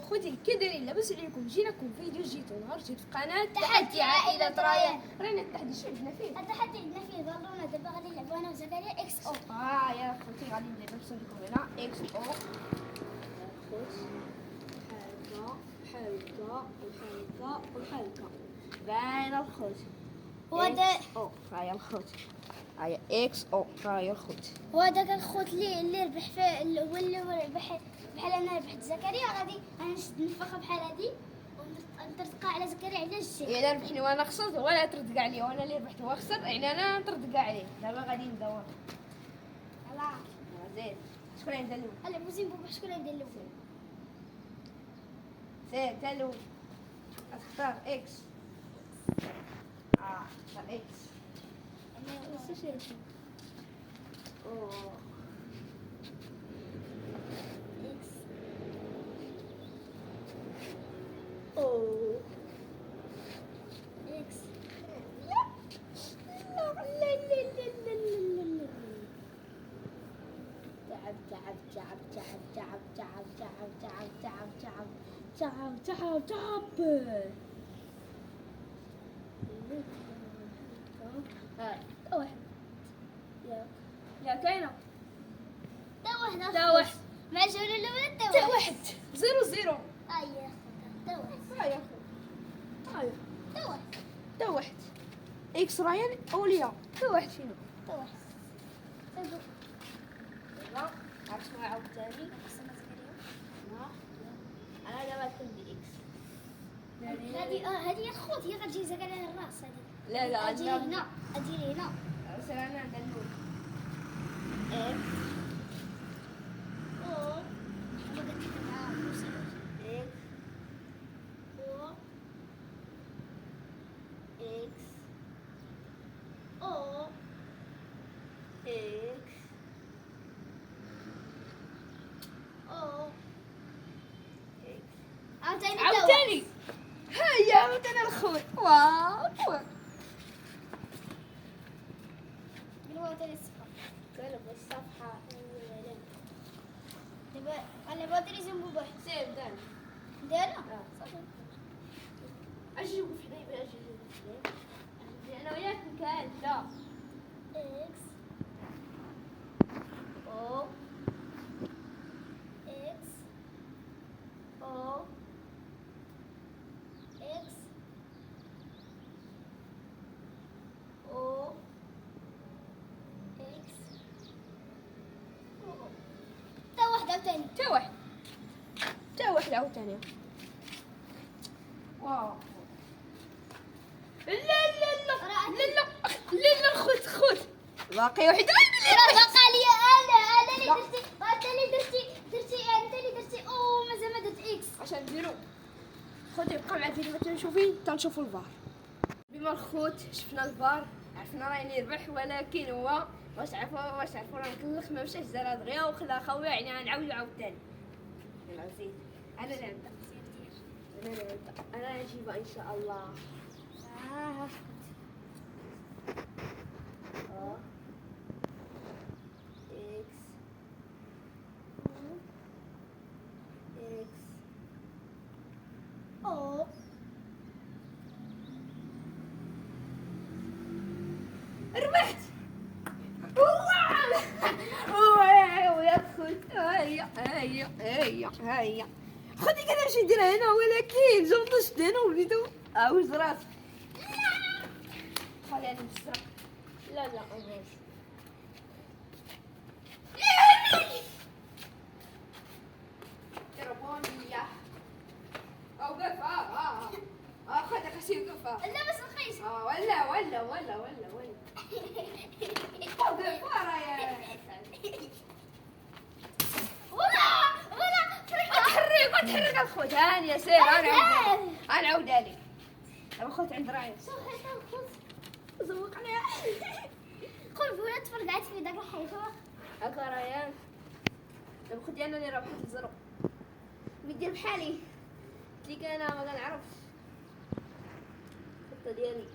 خوتي كي دايرين لاباس عليكم؟ جيناكم فيديو جديد ونهار جديد في قناه تحدي عائلة ريان. رينا التحدي شنو عندنا فيه؟ التحدي عندنا فيه ظلونا دابا غادي نلعبوا انا وزكريا اكس او. يا خوتي غادي نلعبوا نرسم لكم هنا اكس او. خوت حلقه وحلقه باينه الخوت. وهذا او هاي الخوت، هاي اكس او هاي الخوت. وهذاك الخوت اللي ربح فيه هو اللي ربح بحال انا ربحت زكريا، غادي انا نشد النفخه بحال هادي ونطرطقها على زكريا على الجهه. الا ربحني وانا خسرت ولا تردق عليه، وانا اللي ربحت هو خسر، يعني انا نطردق عليه. دابا غادي ندور. يلاه زين شكون عنده الاول؟ هلا بوزين بوبا شكون عنده الاول؟ سير انت الاول. اختار اكس. اختار اكس. اوه اكس اوه اكس تعب. هاي واحد. يا كاينه تا واحد مع الجوله الاولى تا واحد 0-0. اييه تا واحد هاي هاي تا واحد تا واحد. اكس ريان اولياء تا واحد شنو؟ تا واحد صدق. دابا عرفت شنو عاود ثاني؟ انا دابا كندير اكس. هذه الخوت هي غتجي زكريا الراس هذه. لا اجي هنا اجي هنا. سير انا عند الاول. اكس او بغيت نلعب اكس او اكس او اكس او اكس. عاوتاني هيا عاوتاني الخوت. واو قلبوا عاوتاني الصفحه. قلب الصفحه. دابا انا بغيت نرسم بوبا. سير دان دايره صافي. اجي وقف حدايا، اجي وقف حدايا. انا وياك نكال. لا اكس او اكس او اكس او اكس تا واحد عاوتاني. تا واحد عاوتاني. واو لا خوت باقي واحد. راه باقا ليا انا اللي درتي. انت اللي درتي او مازال ما درت اكس. عشان نديرو خوتي بقى مع الفيديو تنشوفين تنشوفوا الفار. بما الخوت شفنا الفار عرفنا راني ربح، ولكن هو واش عرفوا راه نكلخ ما مشاش زرا دغيا وخلا خويا، يعني غنعاودو عاوتاني. يلا زيد انا اللي نبدا. انا نجيبها ان شاء الله. اكس اكس او ربحت. يا خوت هيا خدي كذا باش نديرها هنا، ولكن جلطشت هنا وليدو عاوز راسك. خليها نبصر. لا عمريش. كربونية اوقف. خدها خشي وقف. لا بس نخيس. ولا اوقف ورايا. ولا تحرك الخوت. هاني سير انا عاود عليك. الخوت عند رايك زوقني. قول فولا تفرقعت في داك الحيطه. هكا ريان دابا خدي انا اللي راه بحال الزرق ندير بحالي. قلت لك انا ما كنعرفش الخطه ديالي.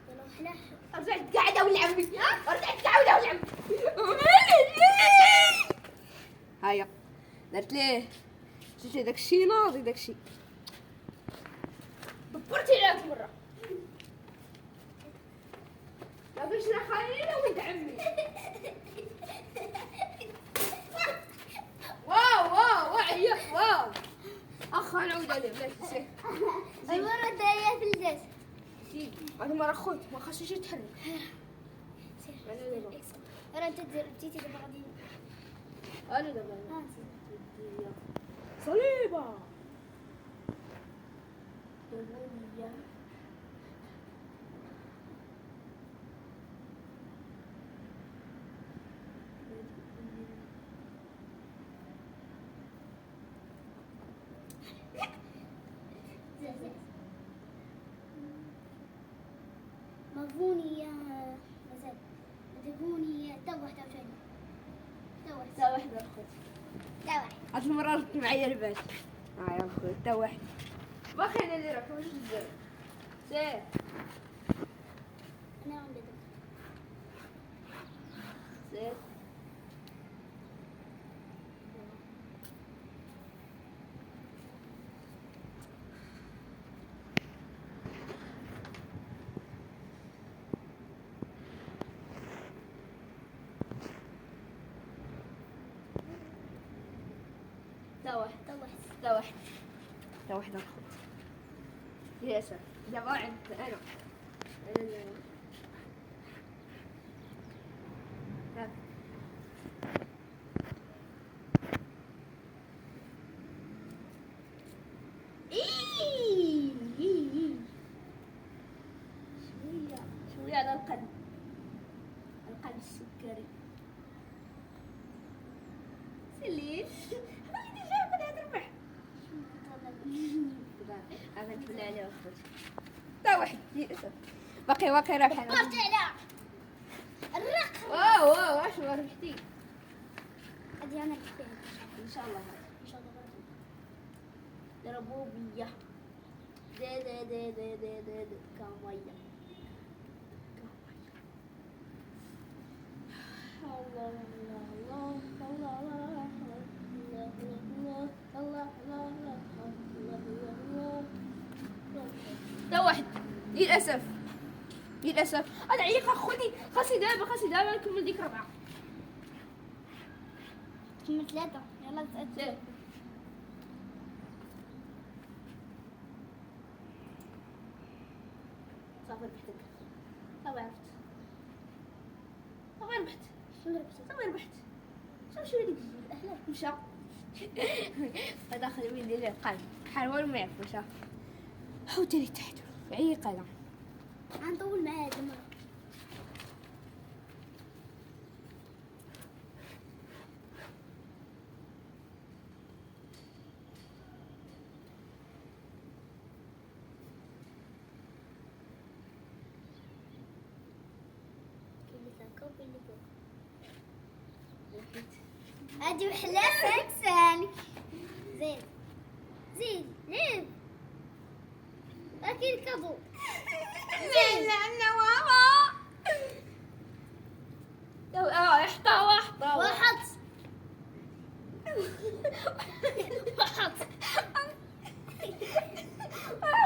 يلا وحنا رجعت قاعده ولعب بي. رجعت قاعده ولعب. هيا درت ليه داكشي ناضي داكشي دبرتي عليك مرة ما فيش لا خلينا ولد عمي واو عيا واو اخا نعود عليه بلاش تسير المرة الجاية في الجاز. سيدي هذا مرة خوت ما خاصش يتحرك راه انت بديتي دابا غادي. انا دابا صليبة مافوني مازال مدبوني تا واحدة عاوتاني تا واحدة الخوت تا واحد. هاد المرة ردت معايا البال يا الخوت تا واحد باقي انا اللي راك واش بزاف سير انا غنبدا سير تا واحد تا واحد الخوت يا سلام دابا عند انا ها. شوية على القلب السكري سليم هاي ديجا بدها تربح هذا نتبلع عليه اخوتي تا واحد يأسف باقي رابحة برت على الرقم. واو واش ربحتي هادي انا كفايه ان شاء الله ان شاء الله. ضربوا بيا دي كامية تا واحد للاسف انا عيقه خذي خاصي دابا نكمل ديك 4 كمل 3 يلا تأدي. صافي ربحتك صافي ربحت شنو ربحتي؟ صافي ربحت شوفي ديك الاحلام مشى داخل وين ديال القلب بحال والو ما يعرف مشى حوتي لي تحت عيقه انا غنطول معاه هاد المرة. هادي وحلة سكسان زين لعب اكيد كابو زين لأنه ماما احطه وحط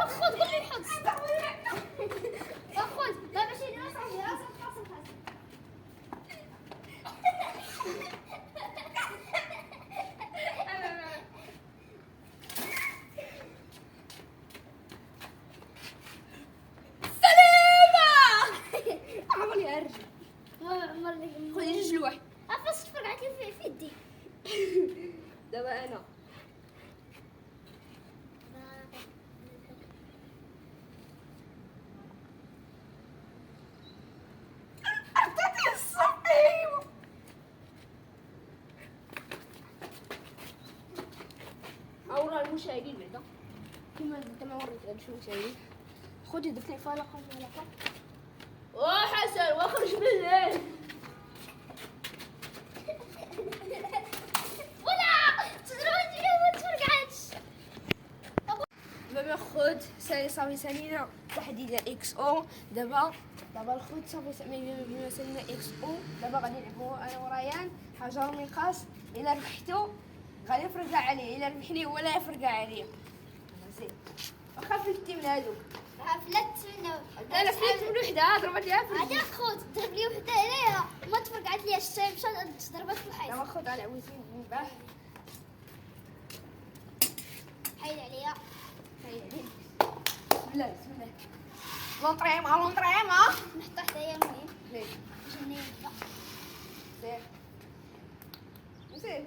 خذ قول لي حط خذ لا ماشي راسك عمرني ارجع خذي جوج لوحد عرفت تفرقعت لي في يدي. دابا انا عطيتي الصحيح اورا المشاهدين بعدا كما وريت شو المشاهدين خذي درت لي فلقه وحسن واخرج من الليل ولا تزروجي وما تفرقعتش. دابا خذ صافي سالينا تحديد اكس او دابا الخوت صافي بما سالينا اكس او دابا غادي نلعبوا انا وريان حجر مقاس الا ربحتو غادي يفرقع عليه الا ربحني ولا يفرقع عليا. زين واخا فلتي من هادوك. فلت منه. انا فلت من وحده ضربت ليها في عاد خوت ضرب لي وحده عليها ما تفرقعت لي الشاي مشات ضربت في الحيط. انا خذ على عويتين نباح. حيد عليا. بسم الله بسم الله. لونطريمه نحطو حدايا المهم ليه جني نبدا. سير سير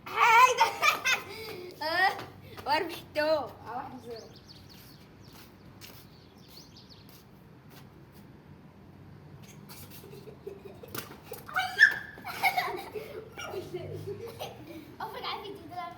هايدا وربحتو 1-0. افرق على فيديو دولار.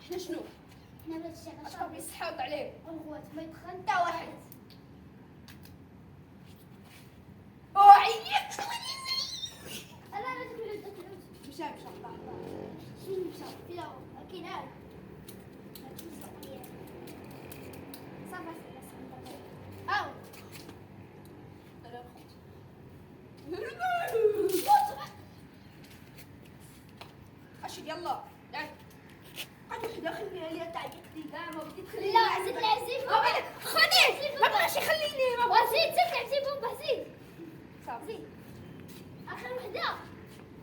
احنا شنو؟ احنا بلاد الشيخ اشرب يسحوط عليه الغوات ما يدخل حتى واحد. وعيت انا لا تقول مشى طاح شنو مشى كذا اكيد عارف صافي او اشد يلا لعب. قد وحده خليها لي تعيط لي كاع ما بدي تخليني. لا زيد العزيز خذيه ما بغاش يخليني ما بغاش. زيد زيد لعبتي بومبا زيد صافي زيد اخر وحده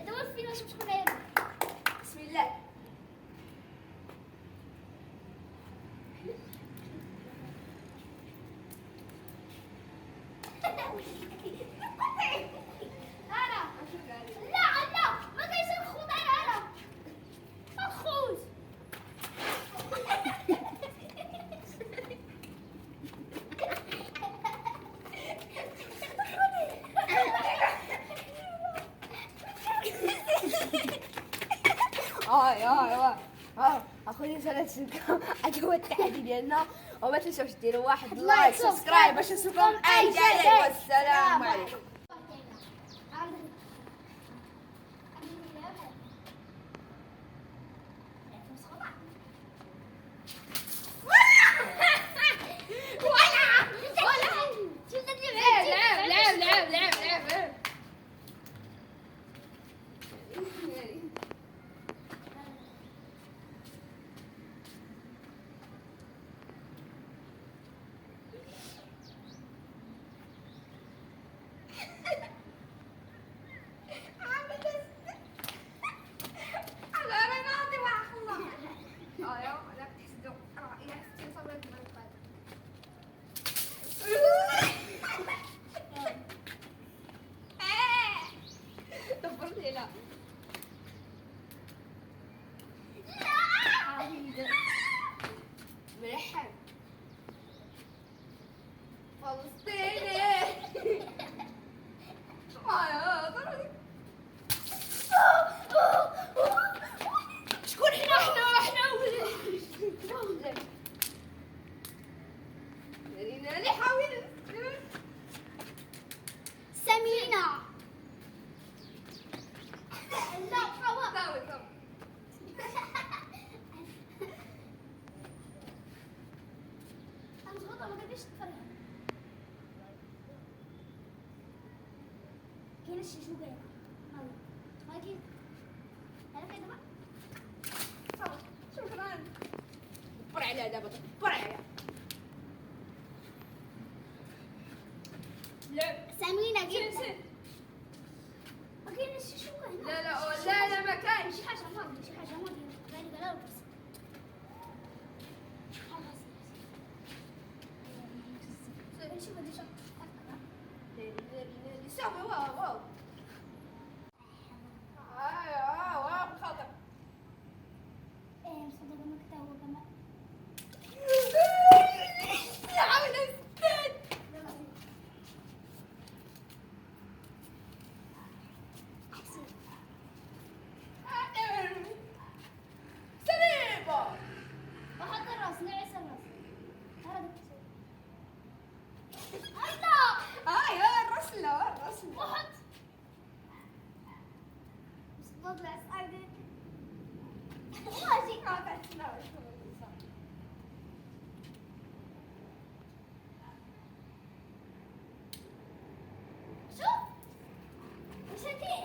دور فينا شوف شكون غير بسم الله. انا لا لا ما كاينش الخوض انا الخوض اخويا سلسلكم عجبوا التحدي ديالنا وما تنسوش ديروا واحد لايك سبسكرايب باش نوصلكم اي جديد والسلام عليكم. ملحن فلسطيني شكون احنا اللي حاول سمينة لا حاول مزغوطة ما قدرتش تفرغ. كاين الشيشو كاين. ما كاين. انا كاين دابا. صافي شكرا. دبر عليها دابا دبر عليها. لا سمينة سير جدا. سير. ما كاين الشيشو كاين. لا لا ما كاينش. شي حاجة ماضي شي حاجة ماضي. غير قالوا بس. نشوف هادي شوف. صافي واو واو خاطر. ايه مصدقة ما كنت هو كمان. عاود استنى. سليبة. وحط الراس نعس الراس. الله يا الرسلة وحط. مصدق لا أسعد. واجي. شوف. رشدي.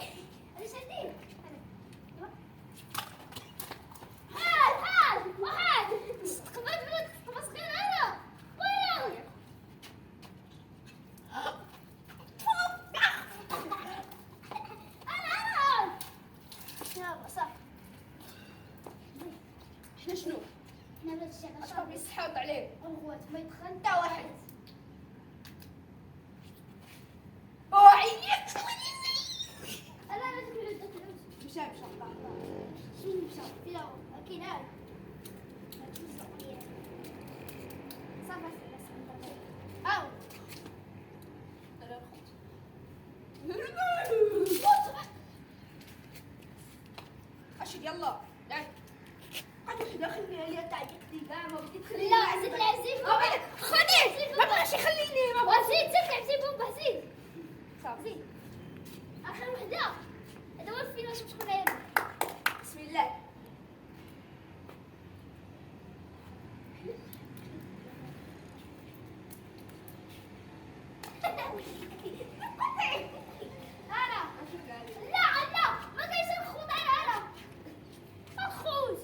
هاد واحد. قبل بس صغير أنا. وين؟ أنا. يلا صح. احنا شنو؟ احنا بلاد الشيخ اشرب يسحوط عليه. الغوات ما يدخل تا واحد. عيط. انا لا تقول مشى الله. شنو مشى فيلا اكيد هاي صافي بس او اشد يلا. قد وحده خليني عليها تعيط لي كاع ما بديت تخليني. لا زيد العزيز خدي ما بغاش يخليني ما بغاش. وزيد زيد لعبتي بومبا زيد صافي زيد اخر وحده هذا هو الفيلم شوف شكون غير بسم الله. انا لا ما كاينش الخوض انا الخوض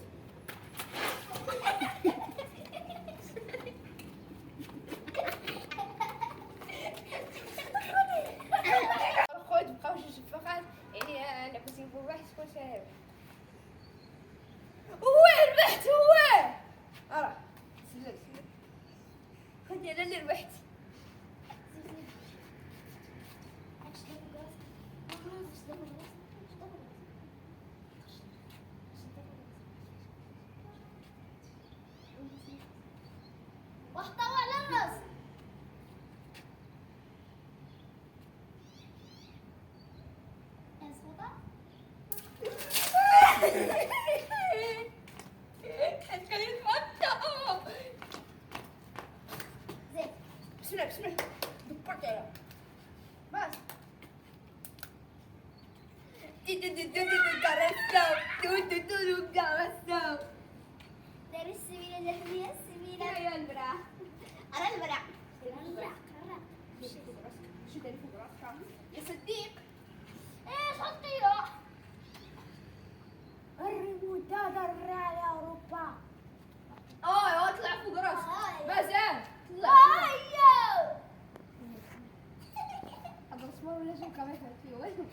خذ بقاو جوج فقط يعني نعكسين فوق واحد شكون شاهد. هو ربحت هو. ارى سلم خدي انا اللي ربحت. واحطه على الراس اسقطه زين بسم الله بسم الله دبرت عليها بس داير السمينه اللحميه السمينه يا البرا. انا البرع شو داري فوق راسك يا صديق. ايش حطيها الريمونتادا الريال اوروبا. طلع فوق راسك مازال طلع. ايوه هذا الصور ولا شو كمان فيه وين؟